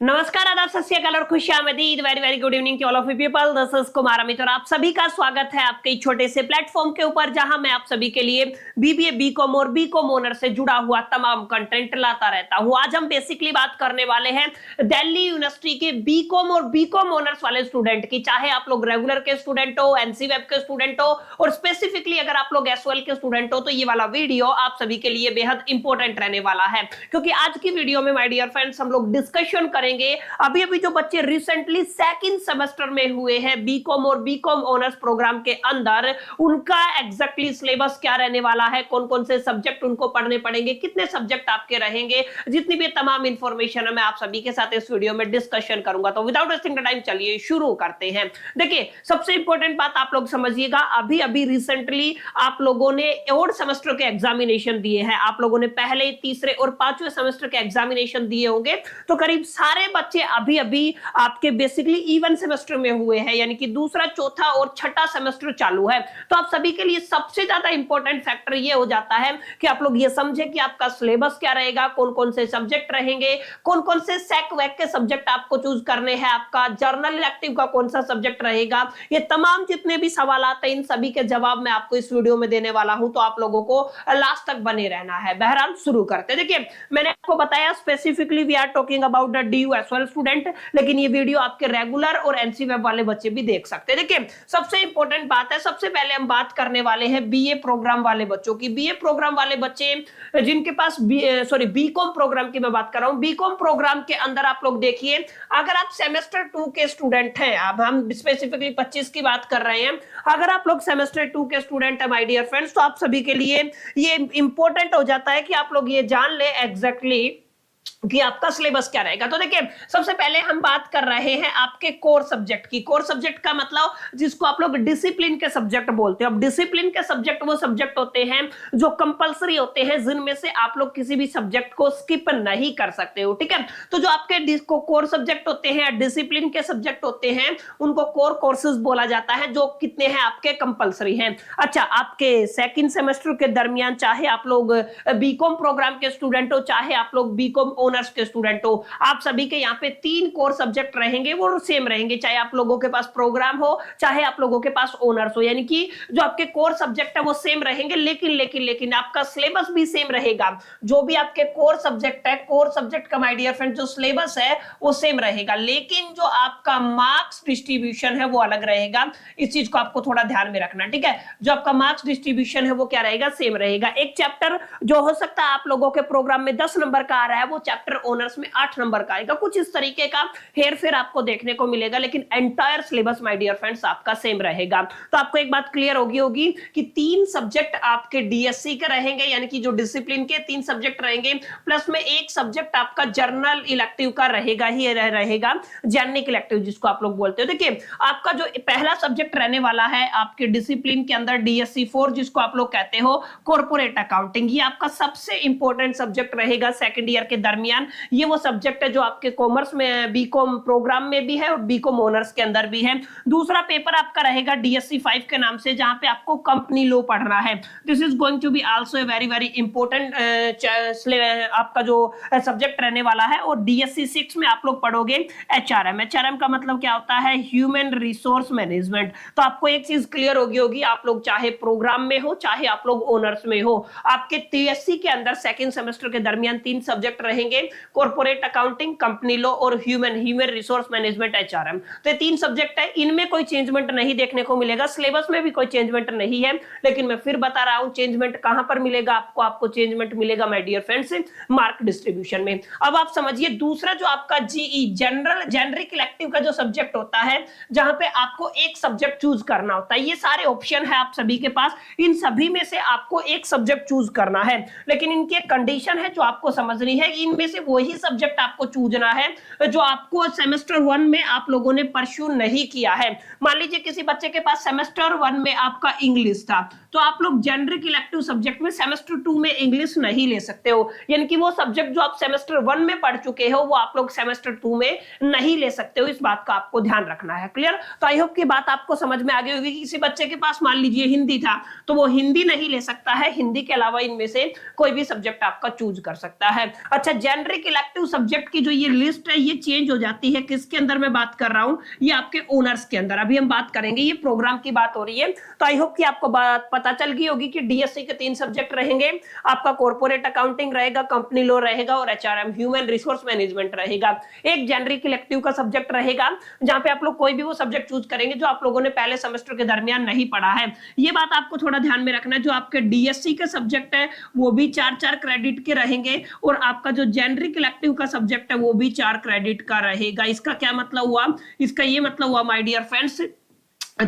नमस्कार, आदाब, सत श्री अकाल और खुशामदीद। Very very good evening to all of you people. This is Kumar Amit और आप सभी का स्वागत है आपके छोटे से प्लेटफॉर्म के ऊपर, जहां मैं आप सभी के लिए बीबीए, बीकॉम और बीकॉम ऑनर से जुड़ा हुआ तमाम कंटेंट लाता रहता हूं। आज हम बेसिकली बात करने वाले हैं दिल्ली यूनिवर्सिटी के बीकॉम और बीकॉम ऑनर्स वाले स्टूडेंट की। चाहे आप लोग रेगुलर के स्टूडेंट हो, एनसी वेब के स्टूडेंट हो और स्पेसिफिकली अगर आप लोग एसओएल के स्टूडेंट हो, तो ये वाला वीडियो आप सभी के लिए बेहद इंपॉर्टेंट रहने वाला है, क्योंकि आज की वीडियो में माय डियर फ्रेंड्स हम लोग डिस्कशन करेंगे अभी जो बच्चे रिसेंटली सेकंड सेमेस्टर में हुए हैं बीकॉम और बीकॉम ऑनर्स प्रोग्राम के अंदर, उनका एग्जैक्टली सिलेबस क्या रहने वाला है, कौन कौन से सब्जेक्ट उनको पढ़ने पड़ेंगे, कितने सब्जेक्ट आपके रहेंगे, जितनी भी तमाम इंफॉर्मेशन है मैं आप सभी के साथ इस वीडियो में डिस्कशन करूंगा। तो विदाउट वेस्टिंग टाइम चलिए शुरू करते हैं। देखिए, सबसे इंपॉर्टेंट बात आप लोग समझिएगा, अभी रिसेंटली आप लोगों ने और सेमेस्टर के एग्जामिनेशन दिए हैं। आप लोगों ने पहले, तीसरे और पांचवें सेमेस्टर के एग्जामिनेशन दिए होंगे, तो करीब सारे बच्चे अभी आपके बेसिकली इवन सेमेस्टर में हुए हैं, यानी कि दूसरा, चौथा और छठा सेमेस्टर चालू है। तो आप सभी के लिए सबसे ज्यादा इंपॉर्टेंट फैक्टर ये हो जाता है कि आप लोग ये समझे कि आपका सिलेबस क्या रहेगा, कौन कौन से सब्जेक्ट रहेंगे, कौन कौन से सेक वैक के सब्जेक्ट आपको चूज करने हैं, आपका जर्नल इलेक्टिव का कौन सा सब्जेक्ट रहेगा। ये तमाम जितने भी सवाल आते हैं, इन सभी के जवाब मैं आपको इस वीडियो में देने वाला हूं, तो आप लोगों को लास्ट तक बने रहना है। बहरहाल शुरू करते हैं। देखिए, मैंने आपको बताया specifically we are talking about the DU SOL student, लेकिन ये वीडियो आपके रेगुलर और एनसी वेब वाले बच्चे भी देख सकते हैं। देखिए, सबसे इंपॉर्टेंट बात है, सबसे पहले हम बात करने वाले हैं बीए प्रोग्राम वाले बच्चों की। बीए प्रोग्राम वाले बच्चे जिनके पास बीकॉम प्रोग्राम की मैं बात कर रहा हूं। बीकॉम प्रोग्राम के अंदर आप लोग देखिए, अगर आप सेमेस्टर 2 के स्टूडेंट हैं, अब हम स्पेसिफिकली 25 की बात कर रहे हैं, अगर आप लोग सेमेस्टर 2 के स्टूडेंट है माय डियर फ्रेंड्स, तो आप सभी के लिए ये इंपॉर्टेंट हो जाता है कि आप लोग ये जान ले एग्जैक्टली कि आपका सिलेबस क्या रहेगा। तो देखिए, सबसे पहले हम बात कर रहे हैं आपके कोर सब्जेक्ट की। कोर सब्जेक्ट का मतलब जिसको आप लोग डिसिप्लिन के सब्जेक्ट बोलते हैं। अब डिसिप्लिन के सब्जेक्ट वो सब्जेक्ट होते हैं जो कंपलसरी होते हैं, जिनमें से आप लोग किसी भी सब्जेक्ट को स्किप नहीं कर सकते हो, ठीक है। तो जो आपके कोर सब्जेक्ट होते हैं, डिसिप्लिन के सब्जेक्ट होते हैं, उनको कोर कोर्सेज बोला जाता है, जो कितने हैं आपके कंपलसरी हैं। अच्छा, आपके सेकंड सेमेस्टर के दरमियान, चाहे आप लोग बीकॉम प्रोग्राम के स्टूडेंट हो, चाहे आप लोग बीकॉम ऑनर्स के स्टूडेंट हो, आप सभी के यहाँ पे 3 कोर सब्जेक्ट रहेंगे, वो सेम रहेंगे, चाहे आप लोगों के पास प्रोग्राम हो, चाहे आप लोगों के पास ऑनर्स हो। यानी कि जो आपके कोर सब्जेक्ट है वो सेम रहेंगे, लेकिन आपका सिलेबस भी सेम रहेगा। जो भी आपके कोर सब्जेक्ट है, कोर सब्जेक्ट का माय डियर फ्रेंड जो सिलेबस है वो सेम रहेगा, लेकिन जो आपका मार्क्स डिस्ट्रीब्यूशन है वो अलग रहेगा। इस चीज को आपको थोड़ा ध्यान में रखना, ठीक है। जो आपका मार्क्स डिस्ट्रीब्यूशन है वो क्या रहेगा, सेम रहेगा। एक चैप्टर जो हो सकता है आप लोगों के प्रोग्राम में 10 नंबर का आ रहा है, वो चैप्टर ऑनर्स में 8 नंबर का आएगा। कुछ इस तरीके का हेर फेर आपको देखने को मिलेगा, लेकिन entire syllabus my dear friends आपका सेम रहेगा। तो आपको एक बात क्लियर होगी कि 3 सब्जेक्ट आपके डीएससी के रहेंगे, यानी कि जो डिसिप्लिन के 3 सब्जेक्ट रहेंगे, प्लस में एक सब्जेक्ट आपका जर्नल इलेक्टिव का रहेगा ही रहेगा, जेनिक इलेक्टिव जिसको आप लोग बोलते हो। देखिए, आपका जो पहला सब्जेक्ट रहने वाला है आपके डिसिप्लिन के अंदर डीएससी 4, जिसको आप लोग कहते हो कॉर्पोरेट अकाउंटिंग, ये आपका सबसे इंपॉर्टेंट सब्जेक्ट रहेगा सेकंड ईयर के दरमियान। ये वो सब्जेक्ट है जो आपके कॉमर्स में बीकॉम प्रोग्राम में भी है और बीकॉम ऑनर्स के अंदर भी है। दूसरा पेपर आपका रहेगा डीएससी 5 के नाम से, जहां पे आपको कंपनी लॉ पढ़ना है। This is going to be also a very very important आपका जो सब्जेक्ट रहने वाला है। और डीएससी 6 में आप लोग पढ़ोगे एचआरएम। एचआरएम का मतलब क्या होता है, ह्यूमन रिसोर्स मैनेजमेंट। तो आपको एक चीज क्लियर होगी, आप लोग चाहे प्रोग्राम में हो, चाहे आप लोग ऑनर्स में हो, आपके टीएससी के अंदर सेकंड सेमेस्टर के दरमियान 3 सब्जेक्ट रहेंगे, कॉर्पोरेट अकाउंटिंग, कंपनी लॉ और ह्यूमन रिसोर्स मैनेजमेंट एचआरएम। तो ये 3 सब्जेक्ट है, इनमें कोई चेंजमेंट नहीं देखने को मिलेगा, सिलेबस में भी कोई चेंजमेंट नहीं है। लेकिन मैं फिर बता रहा हूं, चेंजमेंट कहां पर मिलेगा आपको चेंजमेंट मिलेगा my dear friends mark distribution में। अब आप समझिए, दूसरा जो आपका जीई जेनरिक इलेक्टिव का जो सब्जेक्ट होता है, जहां पे आपको एक सब्जेक्ट चूज करना होता है। ये सारे ऑप्शन है आप सभी के पास, इन सभी में से आपको एक सब्जेक्ट चूज करना है, लेकिन इनकी एक कंडीशन है जो आपको समझनी है। इनमें से वही सब्जेक्ट आपको चूजना है जो आपको सेमेस्टर 1 में आप लोगों ने परस्यू नहीं किया है। मान लीजिए किसी बच्चे के पास सेमेस्टर 1 में आपका इंग्लिश था, तो आप लोग जेनरिक इलेक्टिव सब्जेक्ट में सेमेस्टर 2 में इंग्लिश नहीं ले सकते हो। यानी कि वो सब्जेक्ट जो आप सेमेस्टर 1 में पढ़ चुके हो, वो आप लोग सेमेस्टर 2 में नहीं ले सकते हो। इस बात का आपको ध्यान रखना है। क्लियर? तो आई होप की बात आपको समझ में आ गई होगी। किसी बच्चे के पास मान लीजिए हिंदी था, तो वो हिंदी नहीं ले सकता है, हिंदी के अलावा इनमें से कोई भी सब्जेक्ट आपका चूज कर सकता है। अच्छा, जेनरिक इलेक्टिव सब्जेक्ट की जो ये लिस्ट है ये चेंज हो जाती है। किसके अंदर मैं बात कर रहा हूं, ये आपके ओनर्स के अंदर। अभी हम बात करेंगे, ये प्रोग्राम की बात हो रही है। तो आई होप कि आपको बात पता चल गई होगी कि डीएससी के 3 सब्जेक्ट रहेंगे। आपका कॉर्पोरेट अकाउंटिंग रहेगा, कंपनी लॉ रहेगा और एचआरएम ह्यूमन रिसोर्स मैनेजमेंट रहेगा। एक जेनरिक इलेक्टिव का सब्जेक्ट रहेगा जहां पे आप लोग कोई भी वो सब्जेक्ट चूज करेंगे जो आप लोगों ने पहले सेमेस्टर के दरमियान नहीं पढ़ा है। ये बात आपको थोड़ा ध्यान में रखना है। जो आपके डीएससी के सब्जेक्ट है वो भी 4-4 क्रेडिट के रहेंगे और आपका जो जेनरिक इलेक्टिव का सब्जेक्ट है वो भी 4 क्रेडिट का रहेगा। इसका क्या मतलब हुआ, इसका ये मतलब हुआ माय डियर फ्रेंड्स,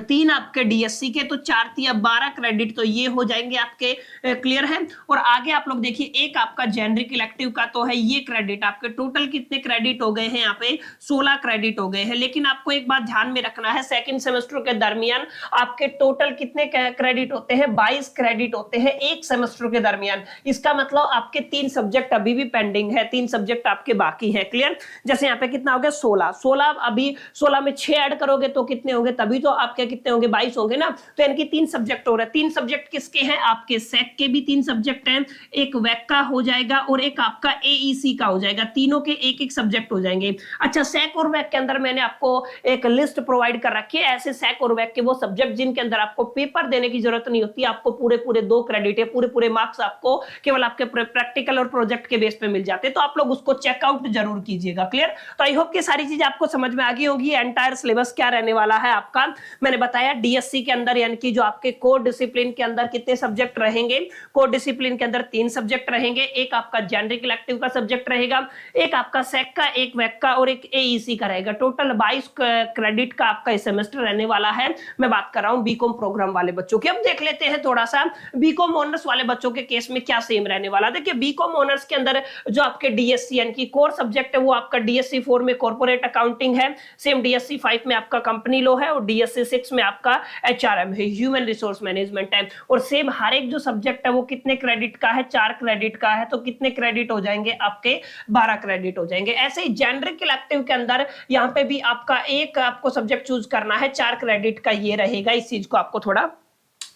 3 आपके डीएससी के तो 4 या 12 क्रेडिट तो ये हो जाएंगे आपके। क्लियर है। और आगे आप लोग देखिए, एक आपका जेनरिक इलेक्टिव का तो है ये क्रेडिट। आपके टोटल कितने क्रेडिट हो गए हैं, यहाँ पे 16 क्रेडिट हो गए हैं। लेकिन आपको एक बात ध्यान में रखना है, सेकंड सेमेस्टर के दरमियान आपके टोटल कितने क्रेडिट होते हैं, 22 क्रेडिट होते हैं एक सेमेस्टर के दरमियान। इसका मतलब आपके 3 सब्जेक्ट अभी भी पेंडिंग है, 3 सब्जेक्ट आपके बाकी है। क्लियर। जैसे यहाँ पे कितना हो गया 16 अभी 16 में 6 ऐड करोगे तो कितने होंगे, तभी तो आपके कितने होंगे 22 होंगे ना। तो इनकी 3 सब्जेक्ट हो रहे हैं। 3 सब्जेक्ट किसके हैं, आपके सेक के भी 3 सब्जेक्ट हैं, एक वैक का हो जाएगा और एक आपका एईसी का हो जाएगा। तीनों के एक एक सब्जेक्ट हो जाएंगे। अच्छा, सेक और वैक के अंदर मैंने आपको एक लिस्ट प्रोवाइड कर रखी है। ऐसे सेक और वैक के वो सब्जेक्ट जिनके अंदर आपको पेपर देने की जरूरत नहीं होती, आपको पूरे 2 क्रेडिट है, पूरे मार्क्स आपको केवल आपके प्रैक्टिकल और प्रोजेक्ट के बेस पे मिल जाते हैं। तो आप लोग उसको चेकआउट जरूर कीजिएगा। क्लियर। तो आई होप कि सारी चीजें आपको समझ में आ गई होगी। एंटायर सिलेबस क्या रहने वाला है आपका, मैंने बताया। डीएससी के अंदर यानी कि जो आपके कोर डिसिप्लिन के अंदर कितने सब्जेक्ट रहेंगे, कोर डिसिप्लिन के अंदर 3 सब्जेक्ट रहेंगे। एक आपका जेनरिक इलेक्टिव का सब्जेक्ट रहेगा, एक आपका सेक का, एक वैक का और एक एईसी का रहेगा। टोटल 22 क्रेडिट का आपका इस सेमेस्टर रहने वाला है। मैं बात कर रहा हूं बीकॉम प्रोग्राम वाले बच्चों की। अब देख लेते हैं थोड़ा सा बीकॉम ऑनर्स वाले बच्चों के केस में क्या सेम रहने वाला। देखिए, बीकॉम ऑनर्स के अंदर जो आपके डीएससी यानी कि कोर सब्जेक्ट है वो आपका डीएससी 4 में कॉर्पोरेट अकाउंटिंग है, सेम डीएससी 5 में आपका कंपनी लॉ है और डीएससी 6 में आपका एचआरएम है, ह्यूमन रिसोर्स मैनेजमेंट है। और सेम हर एक जो सब्जेक्ट है वो कितने क्रेडिट का है, 4 क्रेडिट का है। तो कितने क्रेडिट हो जाएंगे आपके, 12 क्रेडिट हो जाएंगे। ऐसे ही जेनरिक इलेक्टिव के अंदर यहाँ पे भी आपका एक आपको सब्जेक्ट चूज करना है, 4 क्रेडिट का ये रहेगा। इस चीज को आपको थोड़ा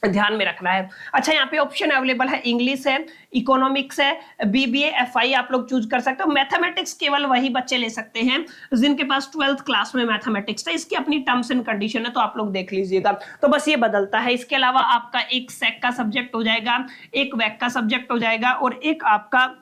ध्यान में रखना है। अच्छा, यहाँ पे ऑप्शन अवेलेबल है, इंग्लिश है, इकोनॉमिक्स है, बीबीए, एफआई आप लोग चूज कर सकते हो। मैथमेटिक्स केवल वही बच्चे ले सकते हैं जिनके पास 12th क्लास में मैथमेटिक्स है। इसकी अपनी टर्म्स एंड कंडीशन है, तो आप लोग देख लीजिएगा। तो बस ये बदलता है। इसके अलावा आपका एक सेक का सब्जेक्ट हो जाएगा, एक वैक का सब्जेक्ट हो जाएगा और एक आपका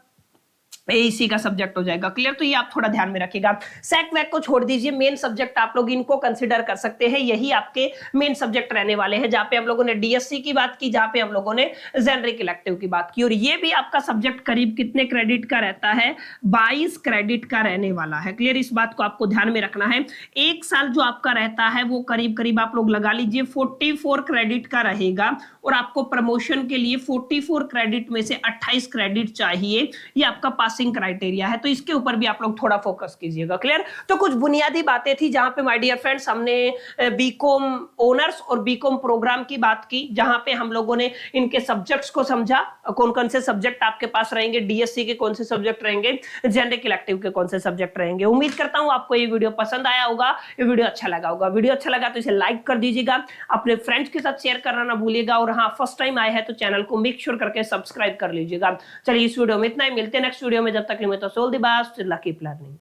एईसी का सब्जेक्ट हो जाएगा। क्लियर। तो ये आप थोड़ा ध्यान में रखिएगा। सेक वैक को छोड़ दीजिए, मेन सब्जेक्ट आप लोग इनको कंसीडर कर सकते हैं। यही आपके मेन सब्जेक्ट रहने वाले हैं, जहां पे हम लोगों ने डीएससी की बात की, जहां पे हम लोगों ने जेनरिक इलेक्टिव की बात की। और ये भी आपका सब्जेक्ट करीब कितने क्रेडिट का रहता है, 22 क्रेडिट का रहने वाला है। क्लियर। इस बात को आपको ध्यान में रखना है। एक साल जो आपका रहता है वो करीब करीब आप लोग लगा लीजिए 44 क्रेडिट का रहेगा और आपको प्रमोशन के लिए 44 क्रेडिट में से 28 क्रेडिट चाहिए। ये आपका पासिंग क्राइटेरिया है, तो इसके ऊपर भी आप लोग थोड़ा फोकस कीजिएगा। क्लियर। तो कुछ बुनियादी बातें थी जहां पे माय डियर फ्रेंड्स हमने बीकॉम ओनर्स और बीकॉम प्रोग्राम की बात की, जहां पे हम लोगों ने इनके सब्जेक्ट्स को समझा, कौन कौन से सब्जेक्ट आपके पास रहेंगे, डीएससी के कौन से सब्जेक्ट रहेंगे, जेनरिक इलेक्टिव के कौन से सब्जेक्ट रहेंगे। उम्मीद करता हूं आपको ये वीडियो पसंद आया होगा, ये वीडियो अच्छा लगा होगा। वीडियो अच्छा लगा तो इसे लाइक कर दीजिएगा, अपने फ्रेंड्स के साथ शेयर करना ना भूलिएगा। और हाँ, फर्स्ट टाइम आए हैं तो चैनल को मेक श्योर करके सब्सक्राइब कर लीजिएगा। चलिए, इस वीडियो में इतना ही, मिलते हैं नेक्स्ट वीडियो में। जब तक मैं तो सोल दी बात, लकी प्लानिंग।